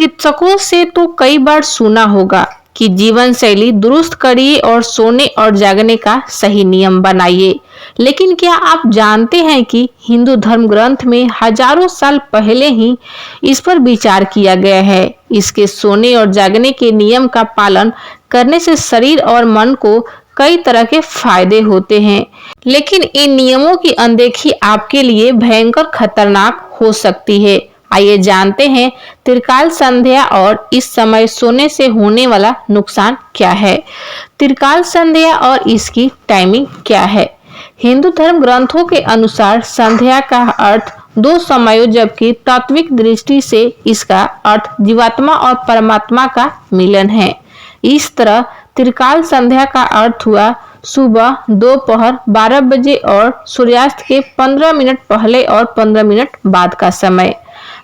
चिकित्सकों से तो कई बार सुना होगा कि जीवन शैली दुरुस्त करिए और सोने और जागने का सही नियम बनाइए। लेकिन क्या आप जानते हैं कि हिंदू धर्म ग्रंथ में हजारों साल पहले ही इस पर विचार किया गया है। इसके सोने और जागने के नियम का पालन करने से शरीर और मन को कई तरह के फायदे होते हैं, लेकिन इन नियमों की अनदेखी आपके लिए भयंकर खतरनाक हो सकती है। आइए जानते हैं त्रिकाल संध्या और इस समय सोने से होने वाला नुकसान क्या है। त्रिकाल संध्या और इसकी टाइमिंग क्या है। हिंदू धर्म ग्रंथों के अनुसार संध्या का अर्थ दो समयों, जबकि तात्विक दृष्टि से इसका अर्थ जीवात्मा और परमात्मा का मिलन है। इस तरह त्रिकाल संध्या का अर्थ हुआ सुबह, दोपहर 12 बजे और सूर्यास्त के 15 मिनट पहले और 15 मिनट बाद का समय।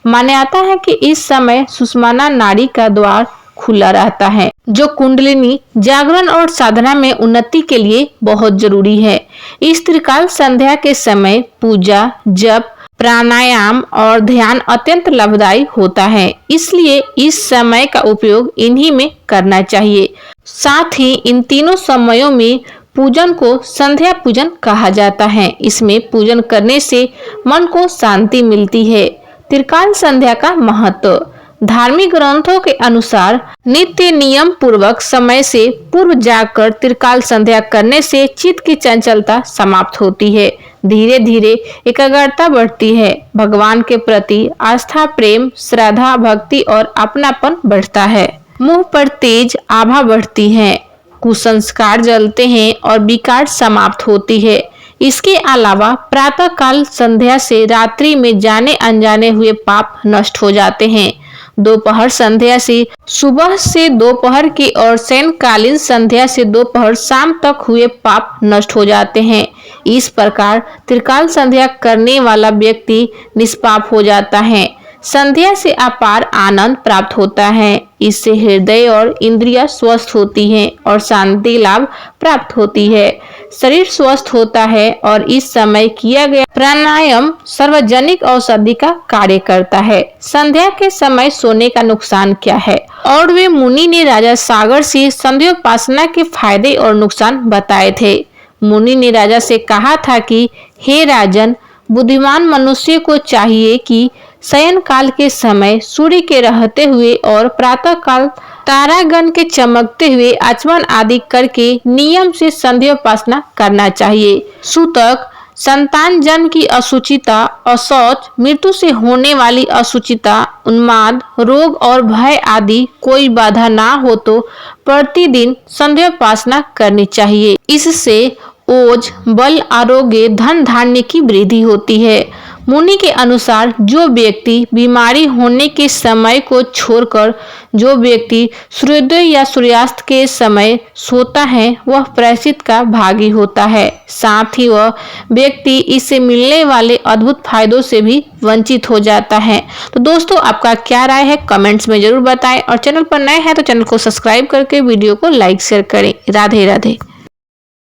मान्यता है कि इस समय सुषुम्ना नाड़ी का द्वार खुला रहता है, जो कुंडलिनी जागरण और साधना में उन्नति के लिए बहुत जरूरी है। इस त्रिकाल संध्या के समय पूजा, जप, प्राणायाम और ध्यान अत्यंत लाभदायी होता है, इसलिए इस समय का उपयोग इन्हीं में करना चाहिए। साथ ही इन तीनों समयों में पूजन को संध्या पूजन कहा जाता है। इसमें पूजन करने से मन को शांति मिलती है। त्रिकाल संध्या का महत्व। धार्मिक ग्रंथों के अनुसार नित्य नियम पूर्वक समय से पूर्व जाकर त्रिकाल संध्या करने से चित्त की चंचलता समाप्त होती है, धीरे धीरे एकाग्रता बढ़ती है, भगवान के प्रति आस्था, प्रेम, श्रद्धा, भक्ति और अपनापन बढ़ता है, मुंह पर तेज आभा बढ़ती है, कुसंस्कार जलते हैं और विकार समाप्त होती है। इसके अलावा प्रातः काल संध्या से रात्रि में जाने अनजाने हुए पाप नष्ट हो जाते हैं। दोपहर संध्या से सुबह से दोपहर की और सायंकालीन संध्या से दोपहर शाम तक हुए पाप नष्ट हो जाते हैं। इस प्रकार त्रिकाल संध्या करने वाला व्यक्ति निष्पाप हो जाता है। संध्या से अपार आनंद प्राप्त होता है। इससे हृदय और इंद्रियां स्वस्थ होती हैं और शांति लाभ प्राप्त होती है। शरीर स्वस्थ होता है और इस समय किया गया प्राणायाम सार्वजनिक औषधि का कार्य करता है। संध्या के समय सोने का नुकसान क्या है। और वे मुनि ने राजा सागर से संध्योपासना के फायदे और नुकसान बताए थे। मुनि ने राजा से कहा था कि हे राजन, बुद्धिमान मनुष्य को चाहिए कि शयन काल के समय सूर्य के रहते हुए और प्रातः काल तारागण के चमकते हुए आचमन आदि करके नियम से संध्योपासना करना चाहिए। सूतक, संतान जन्म की असुचिता, अशौच, मृत्यु से होने वाली असुचिता, उन्माद, रोग और भय आदि कोई बाधा ना हो तो प्रतिदिन संध्योपासना करनी चाहिए। इससे ओज, बल, आरोग्य, धन धान्य की वृद्धि होती है। मुनि के अनुसार जो व्यक्ति बीमारी होने के समय को छोड़कर जो व्यक्ति सूर्योदय या सूर्यास्त के समय सोता है वह प्रायश्चित का भागी होता है। साथ ही वह व्यक्ति इससे मिलने वाले अद्भुत फायदों से भी वंचित हो जाता है। तो दोस्तों, आपका क्या राय है कमेंट्स में जरूर बताएं और चैनल पर नए हैं तो चैनल को सब्सक्राइब करके वीडियो को लाइक शेयर करें। राधे राधे।